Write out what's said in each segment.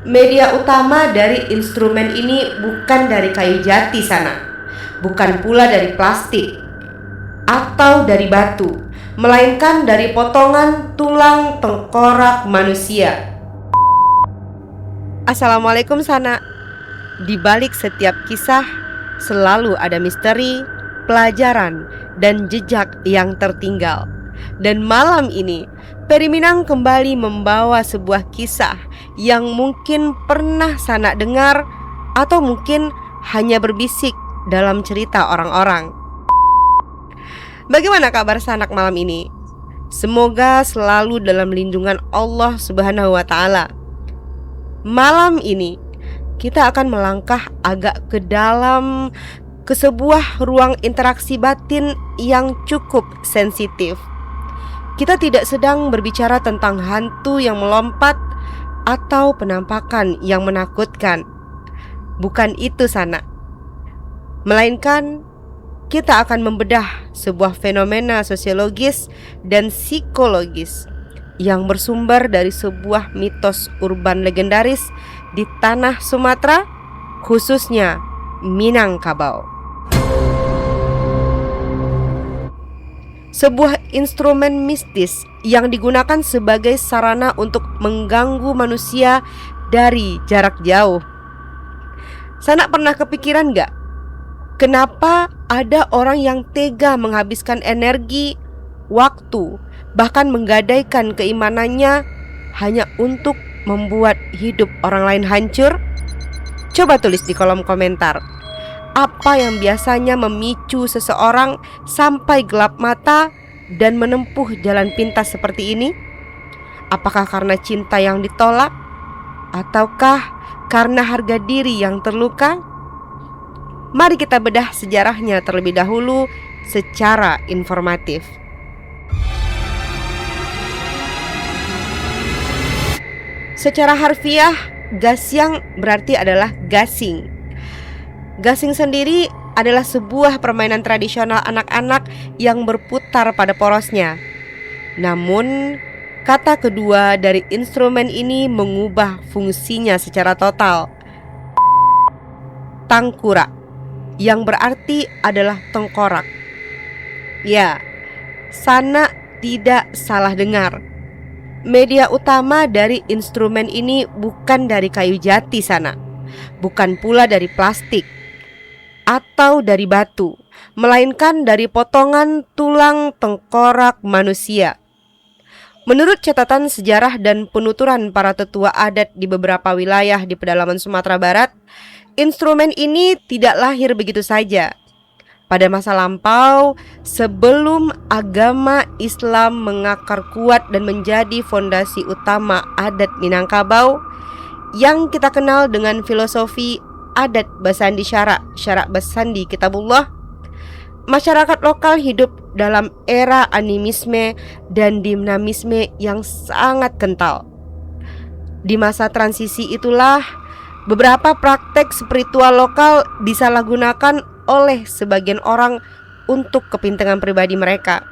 Media utama dari instrumen ini bukan dari kayu jati sana, bukan pula dari plastik atau dari batu, melainkan dari potongan tulang tengkorak manusia. Assalamualaikum sana. Di balik setiap kisah selalu ada misteri, pelajaran, dan jejak yang tertinggal. Dan malam ini Peri Minang kembali membawa sebuah kisah yang mungkin pernah sana dengar atau mungkin hanya berbisik dalam cerita orang-orang. Bagaimana kabar sanak malam ini? Semoga selalu dalam lindungan Allah Subhanahu wa Ta'ala. Malam ini kita akan melangkah agak ke dalam ke sebuah ruang interaksi batin yang cukup sensitif. Kita tidak sedang berbicara tentang hantu yang melompat atau penampakan yang menakutkan. Bukan itu sana. Melainkan kita akan membedah sebuah fenomena sosiologis dan psikologis yang bersumber dari sebuah mitos urban legendaris di tanah Sumatera, khususnya Minangkabau. Sebuah instrumen mistis yang digunakan sebagai sarana untuk mengganggu manusia dari jarak jauh. Sana pernah kepikiran gak? Kenapa ada orang yang tega menghabiskan energi, waktu, bahkan menggadaikan keimanannya hanya untuk membuat hidup orang lain hancur? Coba tulis di kolom komentar. Apa yang biasanya memicu seseorang sampai gelap mata dan menempuh jalan pintas seperti ini? Apakah karena cinta yang ditolak? Ataukah karena harga diri yang terluka? Mari kita bedah sejarahnya terlebih dahulu secara informatif. Secara harfiah, gasyang berarti adalah gasing. Gasing sendiri adalah sebuah permainan tradisional anak-anak yang berputar pada porosnya. Namun, kata kedua dari instrumen ini mengubah fungsinya secara total. Tangkura, yang berarti adalah tengkorak. Ya, sana tidak salah dengar. Media utama dari instrumen ini bukan dari kayu jati sana, bukan pula dari plastik atau dari batu, melainkan dari potongan tulang tengkorak manusia. Menurut catatan sejarah dan penuturan para tetua adat di beberapa wilayah di pedalaman Sumatera Barat, instrumen ini tidak lahir begitu saja. Pada masa lampau, sebelum agama Islam mengakar kuat dan menjadi fondasi utama adat Minangkabau, yang kita kenal dengan filosofi adat Basandi Syarak Basandi Kitabullah, masyarakat lokal hidup dalam era animisme dan dinamisme yang sangat kental. Di masa transisi itulah beberapa praktek spiritual lokal disalahgunakan oleh sebagian orang untuk kepentingan pribadi mereka.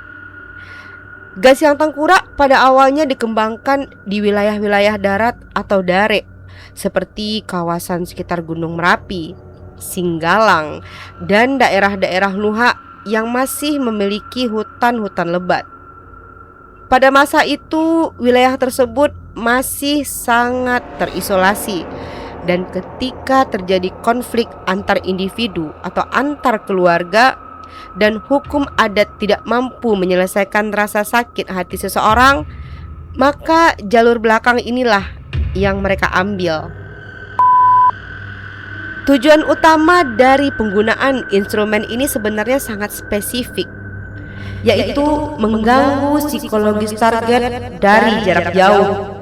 Gasyang tengkorak pada awalnya dikembangkan di wilayah-wilayah darat atau dare, seperti kawasan sekitar Gunung Merapi, Singgalang, dan daerah-daerah Nuha yang masih memiliki hutan-hutan lebat. Pada masa itu, wilayah tersebut masih sangat terisolasi, dan ketika terjadi konflik antar individu atau antar keluarga dan hukum adat tidak mampu menyelesaikan rasa sakit hati seseorang, maka jalur belakang inilah yang mereka ambil. Tujuan utama dari penggunaan instrumen ini sebenarnya sangat spesifik, yaitu mengganggu psikologis target dari jarak jauh.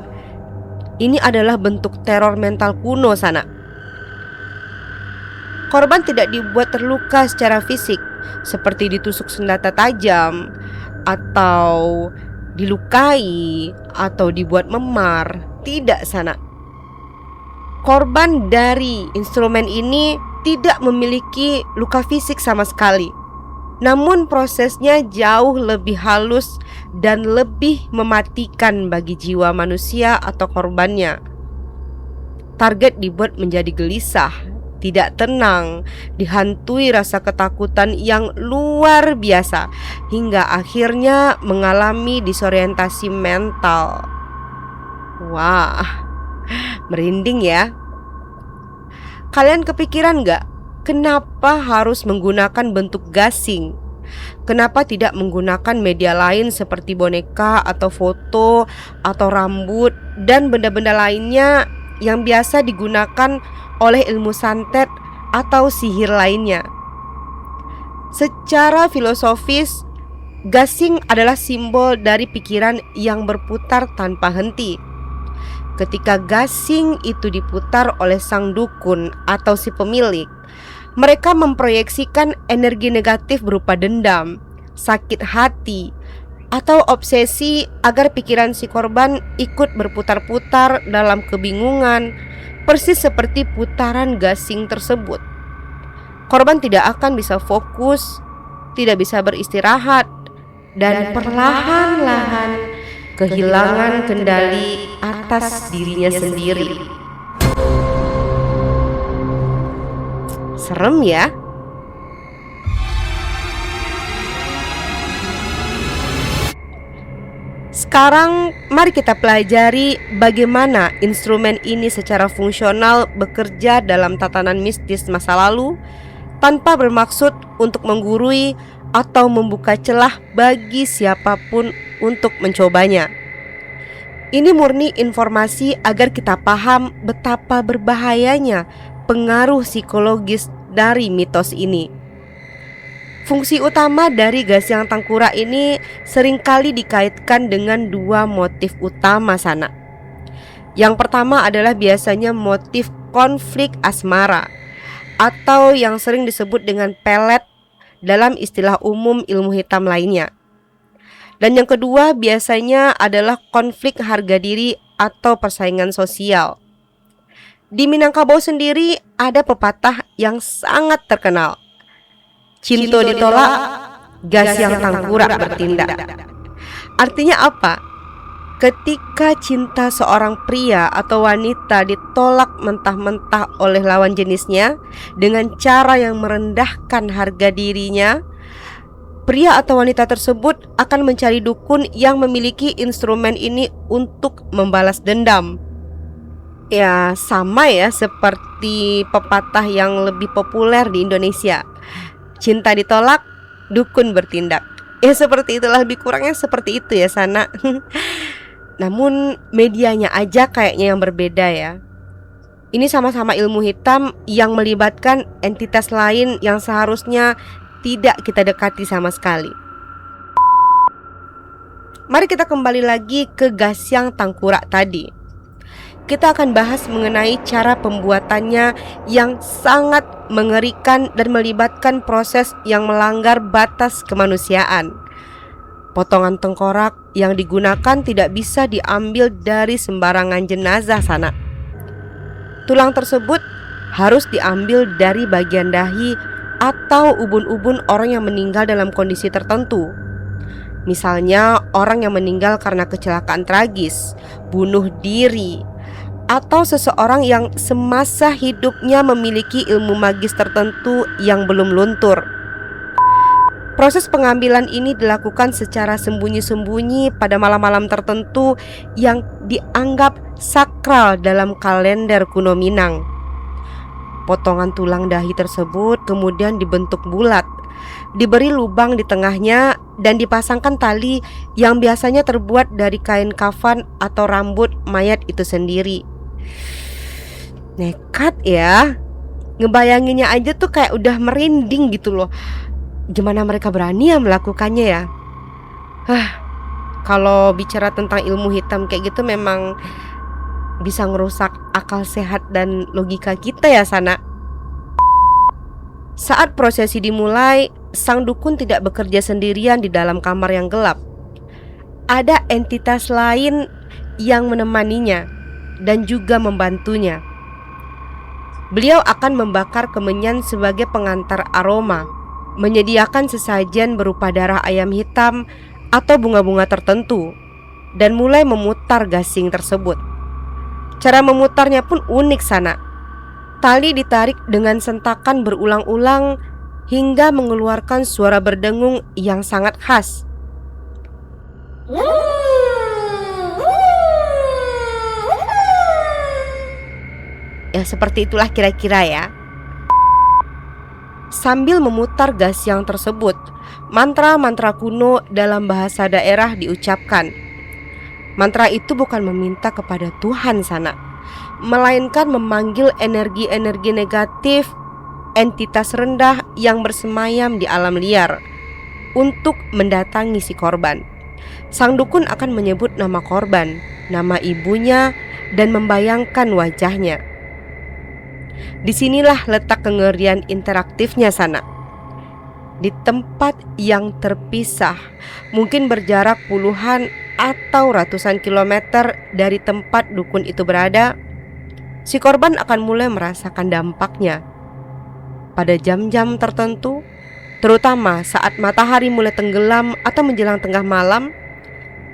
Ini adalah bentuk teror mental kuno sana. Korban tidak dibuat terluka secara fisik, seperti ditusuk senjata tajam, atau dilukai, atau dibuat memar. Tidak sana. Korban dari instrumen ini tidak memiliki luka fisik sama sekali. Namun prosesnya jauh lebih halus dan lebih mematikan bagi jiwa manusia atau korbannya. Target dibuat menjadi gelisah, tidak tenang, dihantui rasa ketakutan yang luar biasa, hingga akhirnya mengalami disorientasi mental. Wah, merinding ya. Kalian kepikiran gak, kenapa harus menggunakan bentuk gasing? Kenapa tidak menggunakan media lain seperti boneka atau foto atau rambut dan benda-benda lainnya yang biasa digunakan oleh ilmu santet atau sihir lainnya? Secara filosofis, gasing adalah simbol dari pikiran yang berputar tanpa henti. Ketika gasing itu diputar oleh sang dukun atau si pemilik, mereka memproyeksikan energi negatif berupa dendam, sakit hati, atau obsesi agar pikiran si korban ikut berputar-putar dalam kebingungan, persis seperti putaran gasing tersebut. Korban tidak akan bisa fokus, tidak bisa beristirahat, dan perlahan-lahan kehilangan kendali atas dirinya sendiri. Serem ya. Sekarang mari kita pelajari bagaimana instrumen ini secara fungsional bekerja dalam tatanan mistis masa lalu tanpa bermaksud untuk menggurui atau membuka celah bagi siapapun untuk mencobanya. Ini murni informasi agar kita paham betapa berbahayanya pengaruh psikologis dari mitos ini. Fungsi utama dari Gasyang Tangkurak ini seringkali dikaitkan dengan dua motif utama sana. Yang pertama adalah biasanya motif konflik asmara atau yang sering disebut dengan pelet dalam istilah umum ilmu hitam lainnya. Dan yang kedua biasanya adalah konflik harga diri atau persaingan sosial. Di Minangkabau sendiri ada pepatah yang sangat terkenal. Cinto ditolak, Gasyang Tangkurak bertindak. Artinya apa? Ketika cinta seorang pria atau wanita ditolak mentah-mentah oleh lawan jenisnya dengan cara yang merendahkan harga dirinya, pria atau wanita tersebut akan mencari dukun yang memiliki instrumen ini untuk membalas dendam. Ya, sama ya seperti pepatah yang lebih populer di Indonesia. Cinta ditolak, dukun bertindak. Ya seperti itulah, lebih kurangnya seperti itu ya sana. Namun medianya aja kayaknya yang berbeda ya. Ini sama-sama ilmu hitam yang melibatkan entitas lain yang seharusnya tidak kita dekati sama sekali. Mari kita kembali lagi ke Gasyang Tangkurak tadi. Kita akan bahas mengenai cara pembuatannya yang sangat mengerikan dan melibatkan proses yang melanggar batas kemanusiaan. Potongan tengkorak yang digunakan tidak bisa diambil dari sembarangan jenazah sana. Tulang tersebut harus diambil dari bagian dahi atau ubun-ubun orang yang meninggal dalam kondisi tertentu. Misalnya orang yang meninggal karena kecelakaan tragis, bunuh diri, atau seseorang yang semasa hidupnya memiliki ilmu magis tertentu yang belum luntur. Proses pengambilan ini dilakukan secara sembunyi-sembunyi pada malam-malam tertentu yang dianggap sakral dalam kalender kuno Minang. Potongan tulang dahi tersebut kemudian dibentuk bulat, diberi lubang di tengahnya dan dipasangkan tali yang biasanya terbuat dari kain kafan atau rambut mayat itu sendiri. Nekat ya. Ngebayanginnya aja tuh kayak udah merinding gitu loh. Gimana mereka berani ya melakukannya ya? Kalau bicara tentang ilmu hitam kayak gitu memang bisa ngerusak akal sehat dan logika kita ya sana. Saat prosesi dimulai, sang dukun tidak bekerja sendirian di dalam kamar yang gelap. Ada entitas lain yang menemaninya dan juga membantunya. Beliau akan membakar kemenyan sebagai pengantar aroma, menyediakan sesajen berupa darah ayam hitam atau bunga-bunga tertentu, dan mulai memutar gasing tersebut. Cara memutarnya pun unik sana. Tali ditarik dengan sentakan berulang-ulang hingga mengeluarkan suara berdengung yang sangat khas. Ya seperti itulah kira-kira ya. Sambil memutar gas yang tersebut, mantra-mantra kuno dalam bahasa daerah diucapkan. Mantra itu bukan meminta kepada Tuhan sana, melainkan memanggil energi-energi negatif, entitas rendah yang bersemayam di alam liar untuk mendatangi si korban. Sang dukun akan menyebut nama korban, nama ibunya, dan membayangkan wajahnya. Disinilah letak kengerian interaktifnya sana. Di tempat yang terpisah, mungkin berjarak puluhan atau ratusan kilometer dari tempat dukun itu berada, si korban akan mulai merasakan dampaknya. Pada jam-jam tertentu, terutama saat matahari mulai tenggelam atau menjelang tengah malam,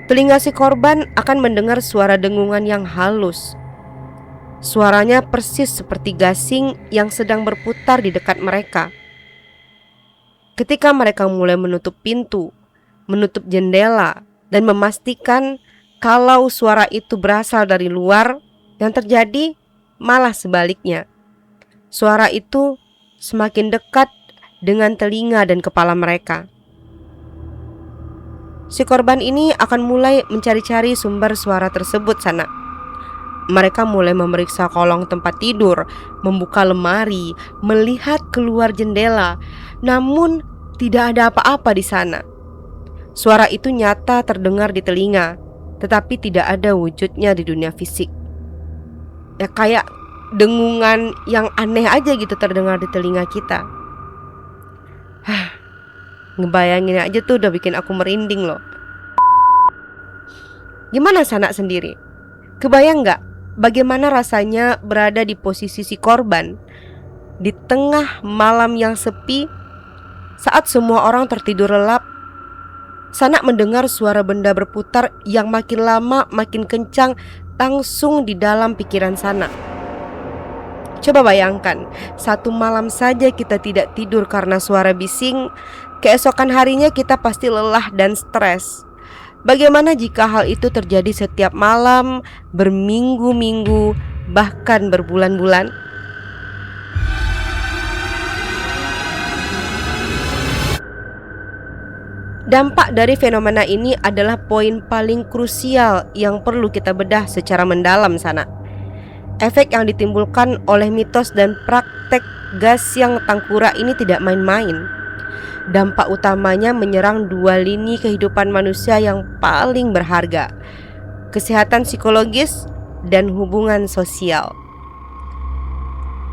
telinga si korban akan mendengar suara dengungan yang halus. Suaranya persis seperti gasing yang sedang berputar di dekat mereka. Ketika mereka mulai menutup pintu, menutup jendela, dan memastikan kalau suara itu berasal dari luar, yang terjadi malah sebaliknya. Suara itu semakin dekat dengan telinga dan kepala mereka. Si korban ini akan mulai mencari-cari sumber suara tersebut sana. Mereka mulai memeriksa kolong tempat tidur, membuka lemari, melihat keluar jendela, namun tidak ada apa-apa di sana. Suara itu nyata terdengar di telinga, tetapi tidak ada wujudnya di dunia fisik. Ya kayak dengungan yang aneh aja gitu terdengar di telinga kita. Ngebayangin aja tuh udah bikin aku merinding loh. Gimana Sana sendiri? Kebayang gak bagaimana rasanya berada di posisi si korban di tengah malam yang sepi, saat semua orang tertidur lelap? Sana mendengar suara benda berputar yang makin lama makin kencang langsung di dalam pikiran Sana. Coba bayangkan, satu malam saja kita tidak tidur karena suara bising, keesokan harinya kita pasti lelah dan stres. Bagaimana jika hal itu terjadi setiap malam, berminggu-minggu, bahkan berbulan-bulan? Dampak dari fenomena ini adalah poin paling krusial yang perlu kita bedah secara mendalam Sana. Efek yang ditimbulkan oleh mitos dan praktek gas yang tangkura ini tidak main-main. Dampak utamanya menyerang dua lini kehidupan manusia yang paling berharga: kesehatan psikologis dan hubungan sosial.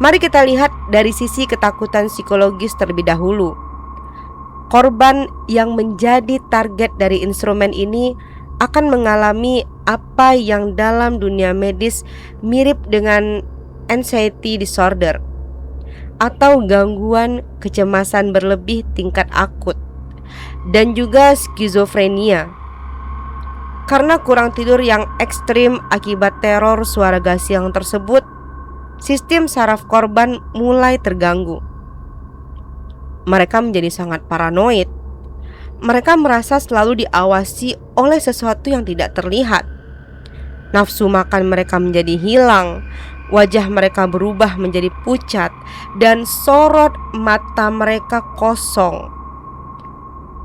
Mari kita lihat dari sisi ketakutan psikologis terlebih dahulu. Korban yang menjadi target dari instrumen ini akan mengalami apa yang dalam dunia medis mirip dengan anxiety disorder atau gangguan kecemasan berlebih tingkat akut, dan juga skizofrenia. Karena kurang tidur yang ekstrim akibat teror suara gasing tersebut, sistem saraf korban mulai terganggu. Mereka menjadi sangat paranoid. Mereka merasa selalu diawasi oleh sesuatu yang tidak terlihat. Nafsu makan mereka menjadi hilang, wajah mereka berubah menjadi pucat, dan sorot mata mereka kosong.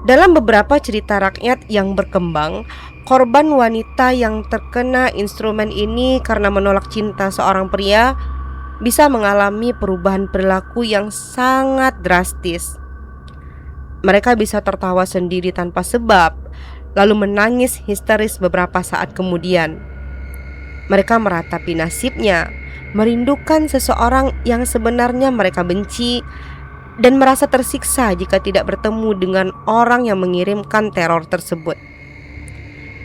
Dalam beberapa cerita rakyat yang berkembang, korban wanita yang terkena instrumen ini karena menolak cinta seorang pria bisa mengalami perubahan perilaku yang sangat drastis. Mereka bisa tertawa sendiri tanpa sebab, lalu menangis histeris beberapa saat kemudian. Mereka meratapi nasibnya, merindukan seseorang yang sebenarnya mereka benci, dan merasa tersiksa jika tidak bertemu dengan orang yang mengirimkan teror tersebut.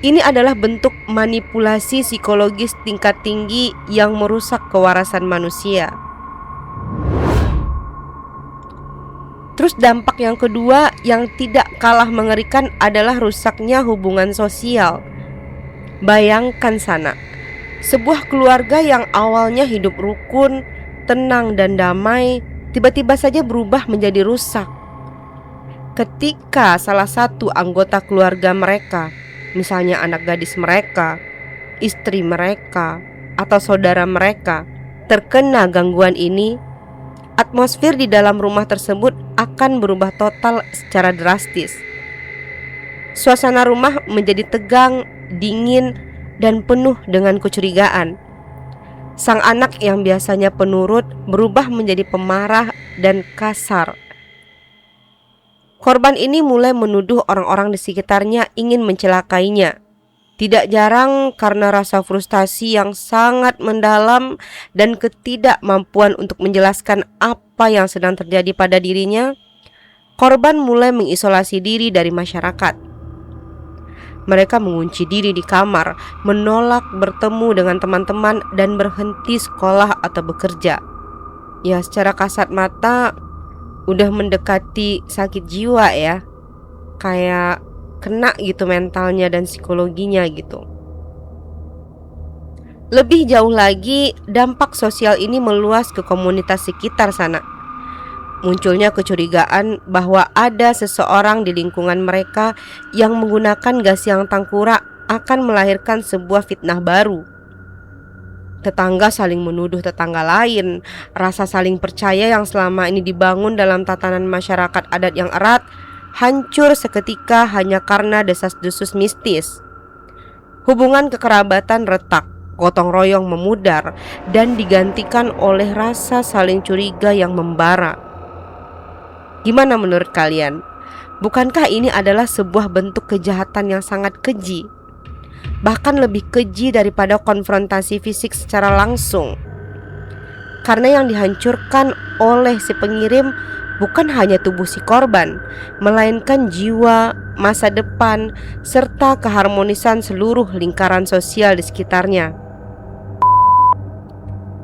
Ini adalah bentuk manipulasi psikologis tingkat tinggi yang merusak kewarasan manusia. Terus dampak yang kedua yang tidak kalah mengerikan adalah rusaknya hubungan sosial. Bayangkan Sana, Sebuah keluarga yang awalnya hidup rukun, tenang dan damai, tiba-tiba saja berubah menjadi rusak ketika salah satu anggota keluarga mereka, misalnya anak gadis mereka, istri mereka, atau saudara mereka, terkena gangguan ini. Atmosfer di dalam rumah tersebut akan berubah total secara drastis. Suasana rumah menjadi tegang, dingin, dan penuh dengan kecurigaan. Sang anak yang biasanya penurut berubah menjadi pemarah dan kasar. Korban ini mulai menuduh orang-orang di sekitarnya ingin mencelakainya. Tidak jarang karena rasa frustasi yang sangat mendalam dan ketidakmampuan untuk menjelaskan apa yang sedang terjadi pada dirinya, korban mulai mengisolasi diri dari masyarakat. Mereka mengunci diri di kamar, menolak bertemu dengan teman-teman, dan berhenti sekolah atau bekerja. Ya, secara kasat mata udah mendekati sakit jiwa ya. Kayak kena gitu mentalnya dan psikologinya gitu. Lebih jauh lagi, dampak sosial ini meluas ke komunitas sekitar sana. Munculnya kecurigaan bahwa ada seseorang di lingkungan mereka yang menggunakan gas yang tangkura akan melahirkan sebuah fitnah baru. Tetangga saling menuduh tetangga lain. Rasa saling percaya yang selama ini dibangun dalam tatanan masyarakat adat yang erat hancur seketika hanya karena desas-desus mistis. Hubungan kekerabatan retak, gotong royong memudar, dan digantikan oleh rasa saling curiga yang membara. Gimana menurut kalian? Bukankah ini adalah sebuah bentuk kejahatan yang sangat keji? Bahkan lebih keji daripada konfrontasi fisik secara langsung. Karena yang dihancurkan oleh si pengirim bukan hanya tubuh si korban, melainkan jiwa, masa depan, serta keharmonisan seluruh lingkaran sosial di sekitarnya.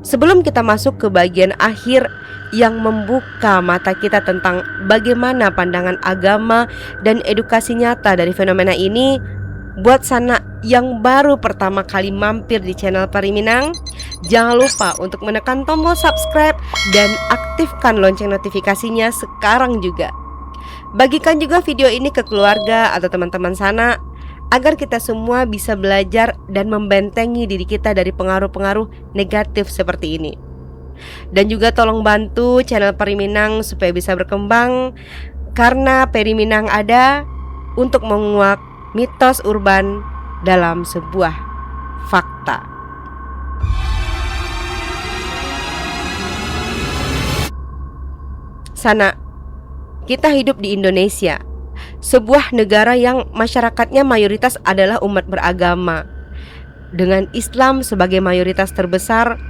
Sebelum kita masuk ke bagian akhir yang membuka mata kita tentang bagaimana pandangan agama dan edukasi nyata dari fenomena ini, buat sana yang baru pertama kali mampir di channel Pari Minang, jangan lupa untuk menekan tombol subscribe dan aktifkan lonceng notifikasinya sekarang juga. Bagikan juga video ini ke keluarga atau teman-teman sana agar kita semua bisa belajar dan membentengi diri kita dari pengaruh-pengaruh negatif seperti ini. Dan juga tolong bantu channel Pari Minang supaya bisa berkembang, karena Pari Minang ada untuk menguak mitos urban dalam sebuah fakta. Sana, kita hidup di Indonesia, sebuah negara yang masyarakatnya mayoritas adalah umat beragama, dengan Islam sebagai mayoritas terbesar,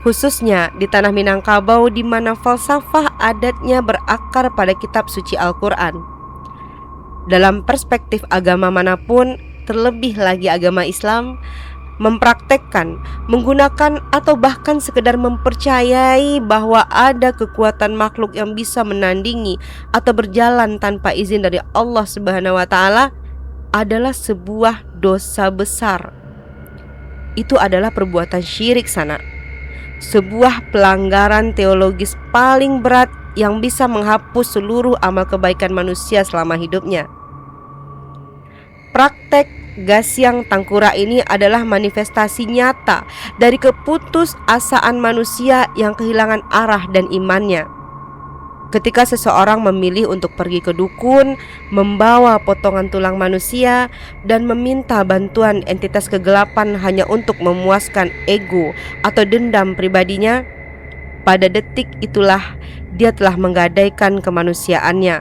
khususnya di tanah Minangkabau, di mana falsafah adatnya berakar pada kitab suci Al-Quran. Dalam perspektif agama manapun, terlebih lagi agama Islam, mempraktekkan, menggunakan, atau bahkan sekedar mempercayai bahwa ada kekuatan makhluk yang bisa menandingi atau berjalan tanpa izin dari Allah Subhanahu wa Ta'ala adalah sebuah dosa besar. Itu adalah perbuatan syirik sana, sebuah pelanggaran teologis paling berat yang bisa menghapus seluruh amal kebaikan manusia selama hidupnya. Praktek gas yang tangkura ini adalah manifestasi nyata dari keputusasaan manusia yang kehilangan arah dan imannya. Ketika seseorang memilih untuk pergi ke dukun, membawa potongan tulang manusia, dan meminta bantuan entitas kegelapan hanya untuk memuaskan ego atau dendam pribadinya, pada detik itulah dia telah menggadaikan kemanusiaannya.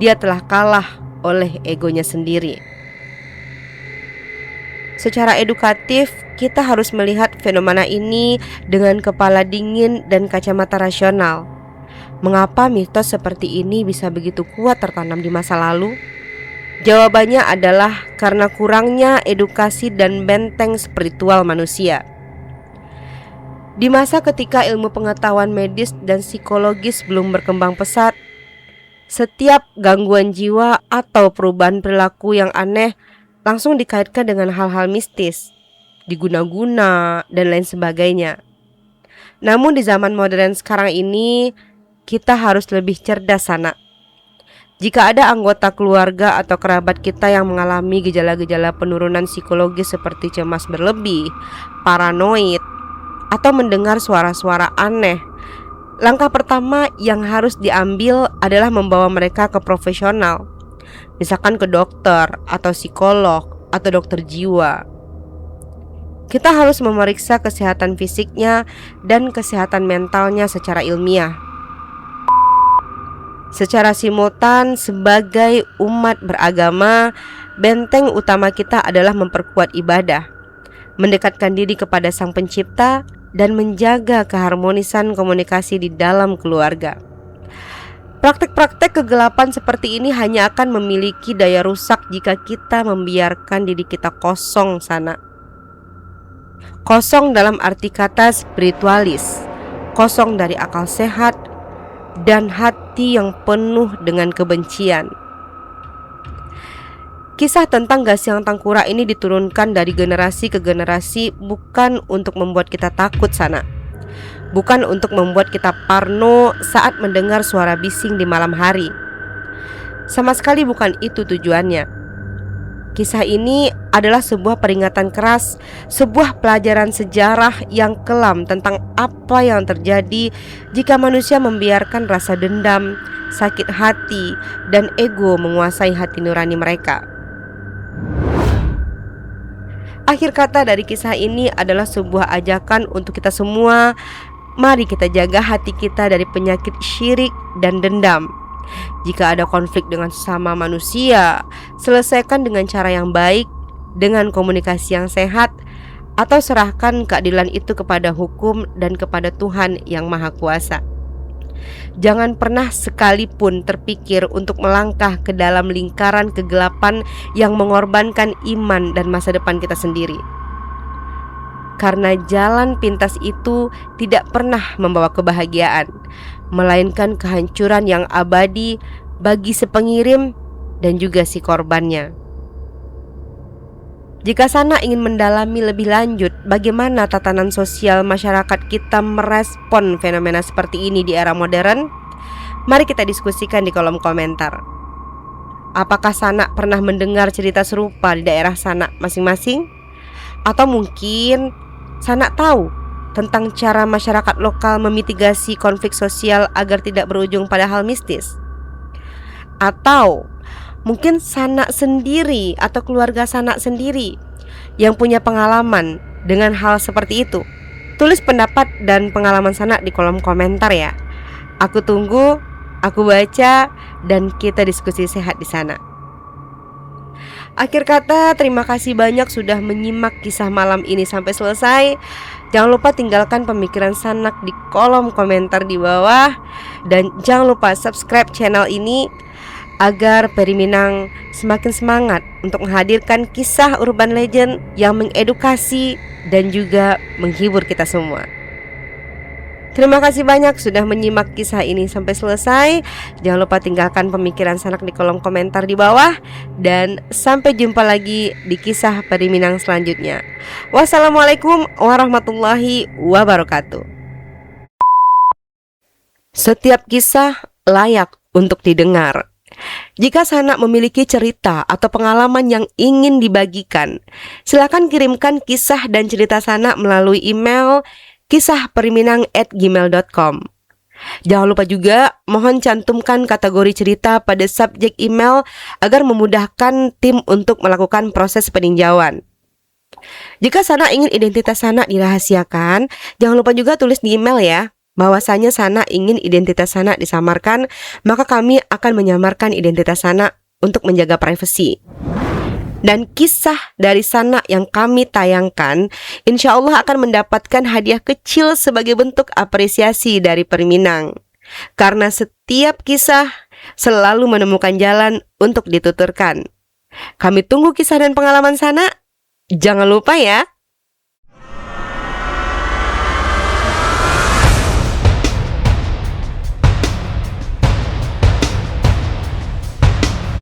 Dia telah kalah oleh egonya sendiri. Secara edukatif, kita harus melihat fenomena ini dengan kepala dingin dan kacamata rasional. Mengapa mitos seperti ini bisa begitu kuat tertanam di masa lalu? Jawabannya adalah karena kurangnya edukasi dan benteng spiritual manusia. Di masa ketika ilmu pengetahuan medis dan psikologis belum berkembang pesat, setiap gangguan jiwa atau perubahan perilaku yang aneh langsung dikaitkan dengan hal-hal mistis. diguna-guna, dan lain sebagainya. Namun di zaman modern sekarang ini, kita harus lebih cerdas Sana. Jika ada anggota keluarga atau kerabat kita yang mengalami gejala-gejala penurunan psikologis seperti cemas berlebih, paranoid, atau mendengar suara-suara aneh, langkah pertama yang harus diambil adalah membawa mereka ke profesional, misalkan ke dokter atau psikolog atau dokter jiwa. Kita harus memeriksa kesehatan fisiknya dan kesehatan mentalnya secara ilmiah. Secara simultan, sebagai umat beragama, benteng utama kita adalah memperkuat ibadah, mendekatkan diri kepada Sang Pencipta, dan menjaga keharmonisan komunikasi di dalam keluarga. Praktek-praktek kegelapan seperti ini hanya akan memiliki daya rusak jika kita membiarkan diri kita kosong Sana. Kosong dalam arti kata spiritualis, kosong dari akal sehat, dan hati yang penuh dengan kebencian. Kisah tentang Gasiang Tangkura ini diturunkan dari generasi ke generasi bukan untuk membuat kita takut Sana, bukan untuk membuat kita parno saat mendengar suara bising di malam hari. Sama sekali bukan itu tujuannya. Kisah ini adalah sebuah peringatan keras, sebuah pelajaran sejarah yang kelam tentang apa yang terjadi jika manusia membiarkan rasa dendam, sakit hati, dan ego menguasai hati nurani mereka. Akhir kata dari kisah ini adalah sebuah ajakan untuk kita semua. Mari kita jaga hati kita dari penyakit syirik dan dendam. Jika ada konflik dengan sesama manusia, selesaikan dengan cara yang baik, dengan komunikasi yang sehat, atau serahkan keadilan itu kepada hukum dan kepada Tuhan yang Maha Kuasa. Jangan pernah sekalipun terpikir untuk melangkah ke dalam lingkaran kegelapan yang mengorbankan iman dan masa depan kita sendiri. Karena jalan pintas itu tidak pernah membawa kebahagiaan, melainkan kehancuran yang abadi bagi si pengirim dan juga si korbannya. Jika Sana ingin mendalami lebih lanjut bagaimana tatanan sosial masyarakat kita merespon fenomena seperti ini di era modern, mari kita diskusikan di kolom komentar. Apakah Sana pernah mendengar cerita serupa di daerah Sana masing-masing? Atau mungkin Sana tahu tentang cara masyarakat lokal memitigasi konflik sosial agar tidak berujung pada hal mistis? Atau mungkin Sana sendiri atau keluarga Sana sendiri yang punya pengalaman dengan hal seperti itu? Tulis pendapat dan pengalaman Sana di kolom komentar ya. Aku tunggu, aku baca, dan kita diskusi sehat di sana. Akhir kata, terima kasih banyak sudah menyimak kisah malam ini sampai selesai. Jangan lupa tinggalkan pemikiran Sanak di kolom komentar di bawah. Dan jangan lupa subscribe channel ini agar Peri Minang semakin semangat untuk menghadirkan kisah urban legend yang mengedukasi dan juga menghibur kita semua. Terima kasih banyak sudah menyimak kisah ini sampai selesai. Jangan lupa tinggalkan pemikiran Sanak di kolom komentar di bawah. Dan sampai jumpa lagi di kisah Peri Minang selanjutnya. Wassalamualaikum warahmatullahi wabarakatuh. Setiap kisah layak untuk didengar. Jika Sanak memiliki cerita atau pengalaman yang ingin dibagikan, silakan kirimkan kisah dan cerita Sanak melalui email kisahperiminang@gmail.com. Jangan lupa juga mohon cantumkan kategori cerita pada subjek email agar memudahkan tim untuk melakukan proses peninjauan. Jika Sanak ingin identitas Sanak dirahasiakan, jangan lupa juga tulis di email ya bahwasanya Sanak ingin identitas Sanak disamarkan, maka kami akan menyamarkan identitas Sanak untuk menjaga privasi. Dan kisah dari Sanak yang kami tayangkan insya Allah akan mendapatkan hadiah kecil sebagai bentuk apresiasi dari Peri Minang. Karena setiap kisah selalu menemukan jalan untuk dituturkan. Kami tunggu kisah dan pengalaman Sanak. Jangan lupa ya.